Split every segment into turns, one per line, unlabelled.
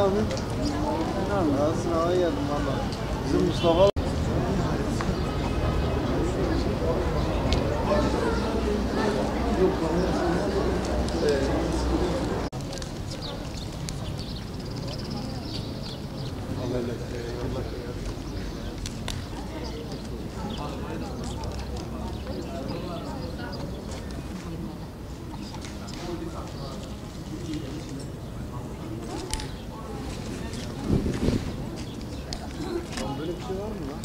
abi? Ben sınava geldim valla. Bizim Mustafa... Böyle bir şey var mı lan?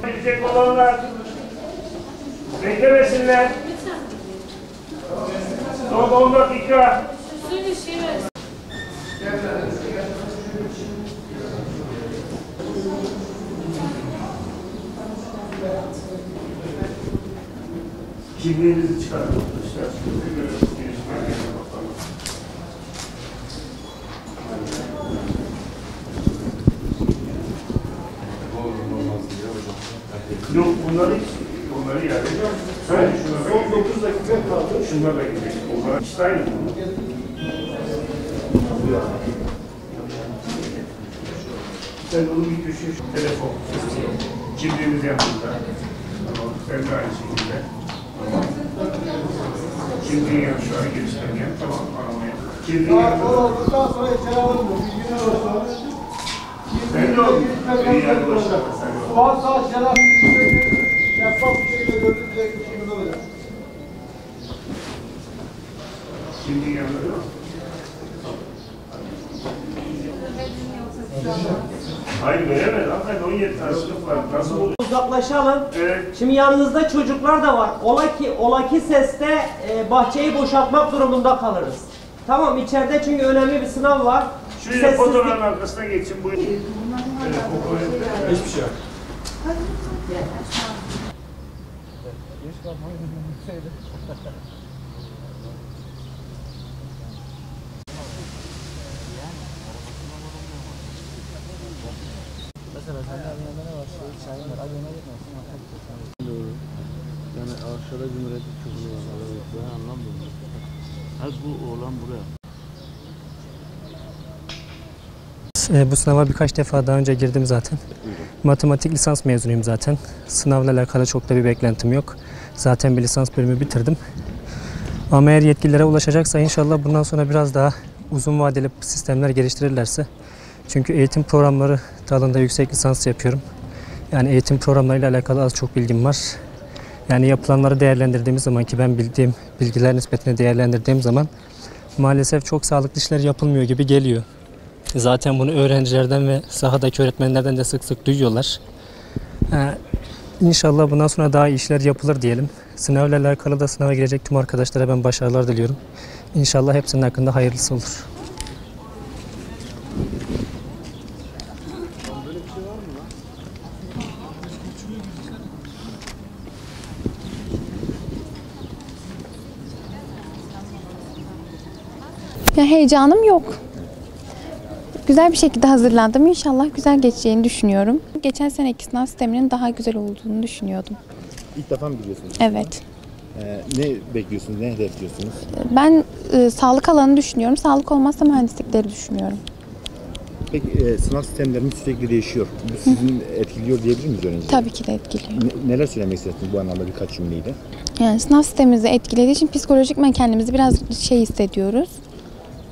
Gidecek olanlar beklemesinler. Son 10 dakika. Kimliğinizi çıkartın arkadaşlar. Yok bunları yani. Söyle şuna. Son 9 dakika kaldı. Şunlar da gidecek. Onlara işte aynı. Sen onu bir düşün. Telefon. Kimliğiniz yanında. Tamam. Sen de aynı şekilde. Tamam. Kimliğin yanı şu an girişlerken. Tamam. Aramaya. Kimliğin yanında.
Olduktan sonra içeri alınmıyor. Bilgin olursa.
Ben de oldum. İyi hadi başla.
Soğan saat yalan şeffaf bir şekilde görüntülecek bir şeyimiz olacak.
Kimliğin yanında değil mi? Hayır veremez. Hanımefendi 17 tane sınıf var. Nasıl olur?
Uzaklaşalım.
Evet.
Şimdi yanınızda çocuklar da var. Ola ki seste bahçeyi boşaltmak durumunda kalırız. Tamam, içeride çünkü önemli bir sınav var.
Şöyle fotoğrafın arkasına geçin. Bu hiçbir şey yok.
Mesela sende yanında ne var? Çayın var. Hadi ona gitmesin. Doğru. Yani aşağıda cumhuriyetçi çubuğu var. Ben anlamıyorum. Az bu oğlan buraya.
Bu sınava birkaç defa daha önce girdim zaten. Matematik lisans mezunuyum zaten. Sınavla alakalı çok da bir beklentim yok. Zaten bir lisans bölümü bitirdim. Ama eğer yetkililere ulaşacaksa inşallah bundan sonra biraz daha uzun vadeli sistemler geliştirirlerse. Çünkü eğitim programları dalında yüksek lisans yapıyorum. Yani eğitim programlarıyla alakalı az çok bilgim var. Yani yapılanları değerlendirdiğimiz zaman, ki ben bildiğim bilgiler nispetine değerlendirdiğim zaman maalesef çok sağlıklı işler yapılmıyor gibi geliyor. Zaten bunu öğrencilerden ve sahadaki öğretmenlerden de sık sık duyuyorlar. İnşallah bundan sonra daha iyi işler yapılır diyelim. Sınavla alakalı da sınava girecek tüm arkadaşlara ben başarılar diliyorum. İnşallah hepsinin hakkında hayırlısı olur.
Böyle bir şey var mı lan?
Ya heyecanım yok. Güzel bir şekilde hazırlandım. İnşallah güzel geçeceğini düşünüyorum. Geçen seneki sınav sisteminin daha güzel olduğunu düşünüyordum.
İlk defa mı biliyorsunuz?
Evet.
Ne bekliyorsunuz, ne hedefliyorsunuz?
Ben sağlık alanını düşünüyorum. Sağlık olmazsa mühendislikleri düşünüyorum.
Peki sınav sistemlerimiz sürekli değişiyor. Bu sizin etkiliyor diyebilir miyiz öğrenciler?
Tabii ki de etkiliyor.
Neler söylemek istersiniz bu anlamda birkaç cümleyle?
Yani sınav sistemimizi etkilediği için psikolojikmen kendimizi biraz hissediyoruz.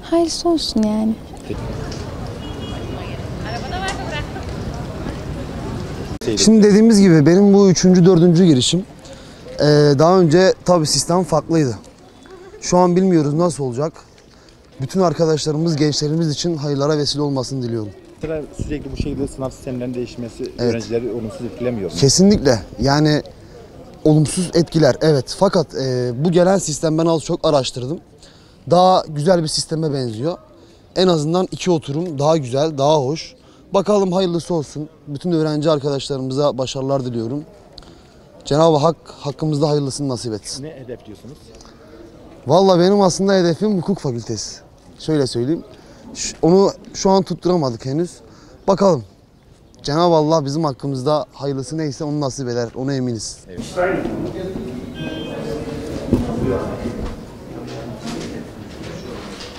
Hayırlısı olsun yani.
Şimdi dediğimiz gibi benim bu 3. 4. girişim. Daha önce tabii sistem farklıydı. Şu an bilmiyoruz nasıl olacak. Bütün arkadaşlarımız, gençlerimiz için hayırlara vesile olmasını diliyorum.
Sürekli bu şekilde sınav sistemlerinin değişmesi öğrencileri olumsuz etkilemiyor mu?
Kesinlikle. Yani olumsuz etkiler, evet. Fakat bu gelen sistem ben az çok araştırdım. Daha güzel bir sisteme benziyor. En azından 2 oturum daha güzel, daha hoş. Bakalım hayırlısı olsun. Bütün öğrenci arkadaşlarımıza başarılar diliyorum. Cenab-ı Hak hakkımızda hayırlısını nasip etsin.
Ne hedefliyorsunuz?
Vallahi benim aslında hedefim hukuk fakültesi. Şöyle söyleyeyim. Onu şu an tutturamadık henüz. Bakalım. Cenab-ı Allah bizim hakkımızda hayırlısı neyse onu nasip eder. Ona eminiz.
Sayın.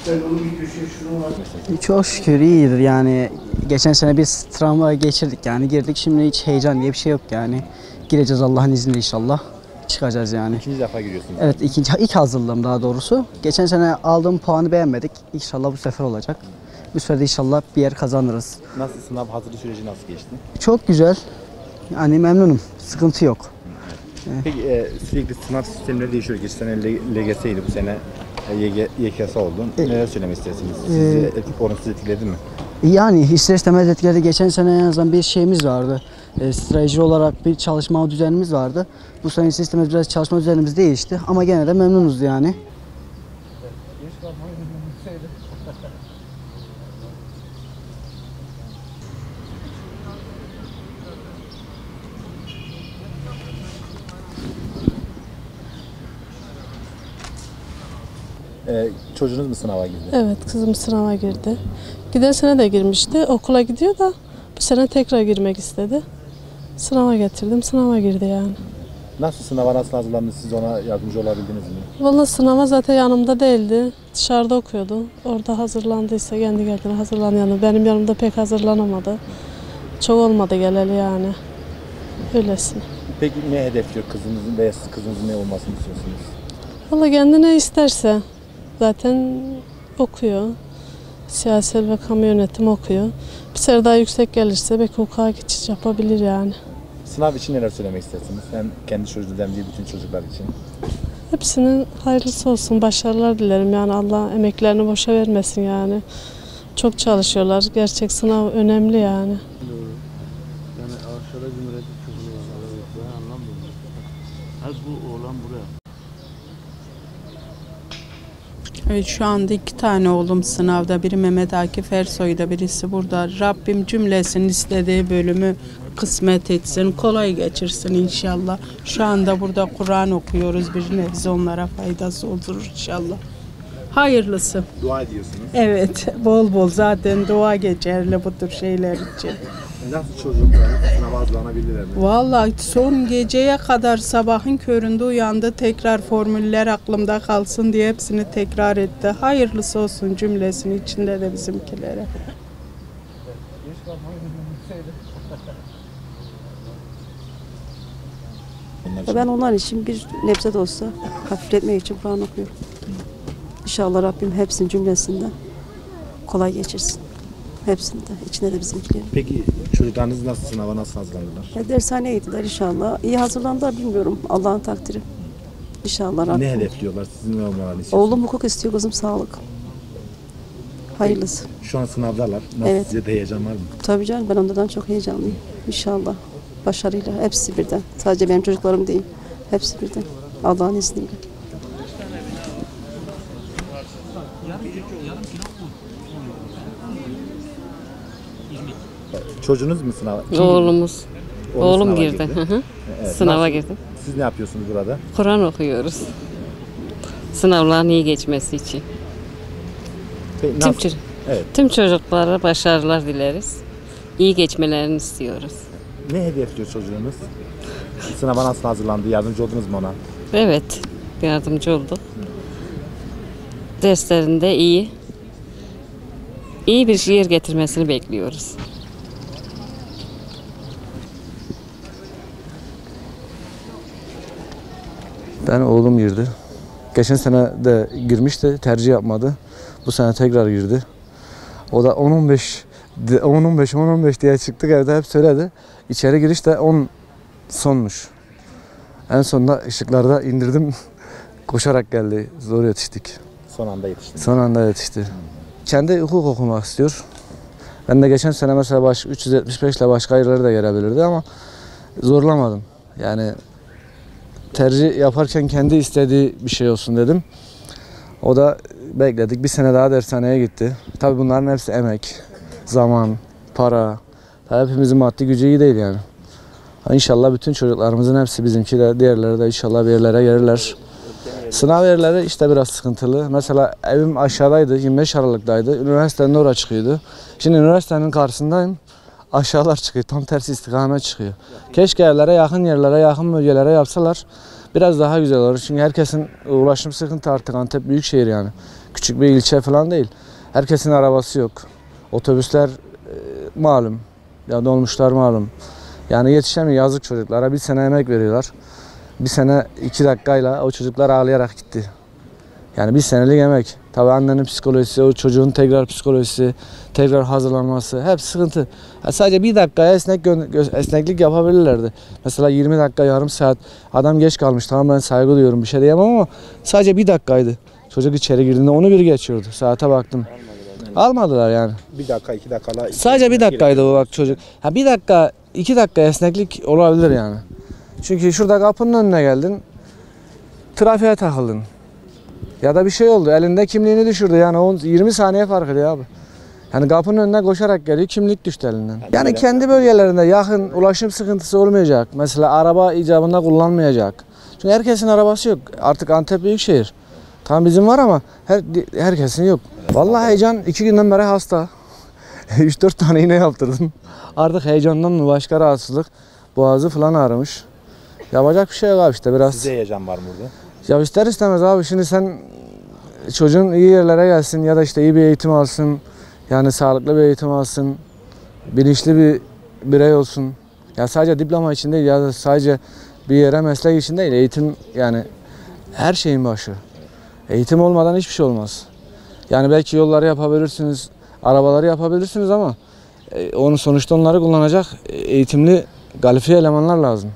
Sen onu bir köşeye şunu var.
Çok şükür iyidir yani. Geçen sene biz travma geçirdik yani girdik, şimdi hiç heyecan diye bir şey yok yani. Gireceğiz Allah'ın izniyle inşallah. Çıkacağız yani.
İkinci defa giriyorsunuz.
Evet, ilk hazırlığım daha doğrusu. Geçen sene aldığım puanı beğenmedik. İnşallah bu sefer olacak. Bu sefer de inşallah bir yer kazanırız.
Nasıl sınav hazırlık süreci nasıl geçti?
Çok güzel. Yani memnunum. Sıkıntı yok.
Peki sürekli sınav sistemleri değişiyor. Geçen sene LGS'ydi, bu sene YKS oldu. Neler söylemek istersiniz? Sizi olumsuz etkiledi mi?
Yani ister istemez etkiledi. Geçen sene en azından bir şeyimiz vardı. Strateji olarak bir çalışma düzenimiz vardı. Bu sene ister istemez biraz çalışma düzenimiz değişti. Ama gene de memnunuz yani.
Çocuğunuz mu sınava girdi?
Evet, kızım sınava girdi. Giden sene de girmişti. Okula gidiyor da bu sene tekrar girmek istedi. Sınava getirdim, sınava girdi yani.
Nasıl sınava nasıl hazırlandınız? Siz ona yardımcı olabildiniz mi?
Vallahi sınava zaten yanımda değildi. Dışarıda okuyordu. Orada hazırlandıysa kendi kendine hazırlandı yani. Benim yanımda pek hazırlanamadı. Çok olmadı geleli yani. Öylesine.
Peki ne hedefliyor kızınızın veya siz kızınızın ne olmasını istiyorsunuz?
Vallahi kendi ne isterse. Zaten okuyor. Siyasal ve kamu yönetim okuyor. Bir sene daha yüksek gelirse belki hukuka geçiş yapabilir yani.
Sınav için neler söylemek istersiniz? Hem kendi çocuğunuz hem de bütün çocuklar için.
Hepsinin hayırlısı olsun, başarılar dilerim yani Allah emeklerini boşa vermesin yani. Çok çalışıyorlar, gerçek sınav önemli yani.
Yani aşağıda Cumhuriyet çubuğu var. Ben anlamıyorum. Hep bu oğlan buraya.
Evet, şu anda 2 tane oğlum sınavda. Biri Mehmet Akif Ersoy'da, birisi burada. Rabbim cümlesinin istediği bölümü kısmet etsin, kolay geçirsin inşallah. Şu anda burada Kur'an okuyoruz. Bir nebze onlara faydası olur inşallah. Hayırlısı.
Dua ediyorsunuz.
Evet, bol bol zaten dua geçerli bu tür şeyler için.
Nasıl çocuklar sınava hazırlanabildiler mi?
Vallahi son geceye kadar sabahın köründe uyandı. Tekrar formüller aklımda kalsın diye hepsini tekrar etti. Hayırlısı olsun cümlesinin içinde de bizimkilere.
Ben onlar için bir nebze de olsa hafifletmek için Kur'an okuyorum. İnşallah Rabbim hepsinin cümlesinden kolay geçirsin. Hepsinde, içinde de bizimkilerin.
Peki çocuklarınız nasıl sınava nasıl hazırlandılar?
Dershaneye gittiler inşallah. İyi hazırlandılar bilmiyorum. Allah'ın takdiri. İnşallah Rabbim.
Ne hedefliyorlar? Sizin ne olmalarını istiyorsunuz?
Oğlum hukuk istiyor, kızım sağlık. Hayırlısı.
Şu an sınavdalar. Nasıl,
Evet.
size de heyecan var mı?
Tabii canım, ben ondan çok heyecanlıyım. İnşallah başarıyla hepsi birden. Sadece benim çocuklarım değil. Hepsi birden. Allah'ın izniyle.
Çocuğunuz mu sınava?
Oğlumuz. Oğlum
sınava
girdi. Hı hı. Sınava girdi.
Siz ne yapıyorsunuz burada?
Kur'an okuyoruz. Sınavların iyi geçmesi için.
Peki,
Tüm,
nasıl? Evet.
tüm çocuklara başarılar dileriz. İyi geçmelerini istiyoruz.
Ne hedefliyor çocuğunuz? Sınava nasıl hazırlandı? Yardımcı oldunuz mu ona?
Evet, yardımcı olduk. Derslerinde iyi bir yer getirmesini bekliyoruz.
Ben oğlum girdi. Geçen sene de girmişti, tercih yapmadı. Bu sene tekrar girdi. O da 10-15 diye çıktık evde hep söyledi. İçeri giriş de 10 sonmuş. En sonunda ışıklarda indirdim. Koşarak geldi. Zor yetiştik.
Son anda yetişti.
Son anda yetişti. Kendi hukuk okumak istiyor. Ben de geçen sene mesela 375 ile başka yerlere de gelebilirdi ama zorlamadım. Yani tercih yaparken kendi istediği bir şey olsun dedim. O da bekledik. Bir sene daha dershaneye gitti. Tabii bunların hepsi emek, zaman, para. Tabii hepimizin maddi gücü iyi değil yani. İnşallah bütün çocuklarımızın hepsi bizimki de diğerleri de inşallah bir yerlere gelirler. Sınav yerleri işte biraz sıkıntılı. Mesela evim aşağıdaydı, 25 Aralık'taydı. Üniversitenin oraya çıkıyordu. Şimdi üniversitenin karşısındayım. Aşağılar çıkıyor, tam tersi istikamet çıkıyor. Keşke evlere yakın yerlere, yakın bölgelere yapsalar biraz daha güzel olur. Çünkü herkesin ulaşım sıkıntı artık. Antep büyük şehir yani. Küçük bir ilçe falan değil. Herkesin arabası yok. Otobüsler malum. Ya dolmuşlar malum. Yani yetişemiyor yazık çocuklara. Bir sene emek veriyorlar. Bir sene 2 dakikayla o çocuklar ağlayarak gitti. Yani bir senelik emek. Tabii annenin psikolojisi, o çocuğun tekrar psikolojisi, tekrar hazırlanması hep sıkıntı. Sadece bir dakikaya esneklik yapabilirlerdi. Mesela 20 dakika, yarım saat adam geç kalmış. Tamam ben saygı duyuyorum bir şey diyemem ama sadece bir dakikaydı. Çocuk içeri girdiğinde onu bir geçiyordu. Saate baktım. Almadılar yani.
1 dakika 2 dakikala.
Sadece bir dakikaydı o bak çocuk. 1 dakika 2 dakika esneklik olabilir yani. Çünkü şurada kapının önüne geldin. Trafiğe takıldın. Ya da bir şey oldu. Elinde kimliğini düşürdü. Yani 20 saniye fark ediyor abi. Yani kapının önüne koşarak geliyor. Kimlik düştü elinden. Yani kendi bölgelerinde yakın ulaşım sıkıntısı olmayacak. Mesela araba icabında kullanmayacak. Çünkü herkesin arabası yok. Artık Antep büyükşehir. Tamam bizim var ama herkesin yok. Vallahi heyecan 2 günden beri hasta. 3-4 tane iğne yaptırdım. Artık heyecandan mı başka rahatsızlık. Boğazı falan ağrımış. Yapacak bir şey yok abi işte biraz.
Size heyecan var mı burada?
Ya ister istemez abi şimdi sen çocuğun iyi yerlere gelsin ya da işte iyi bir eğitim alsın. Yani sağlıklı bir eğitim alsın. Bilinçli bir birey olsun. Ya sadece diploma için değil ya da sadece bir yere meslek için değil. Eğitim yani her şeyin başı. Eğitim olmadan hiçbir şey olmaz. Yani belki yolları yapabilirsiniz, arabaları yapabilirsiniz ama sonuçta onları kullanacak eğitimli, kalifiye elemanlar lazım.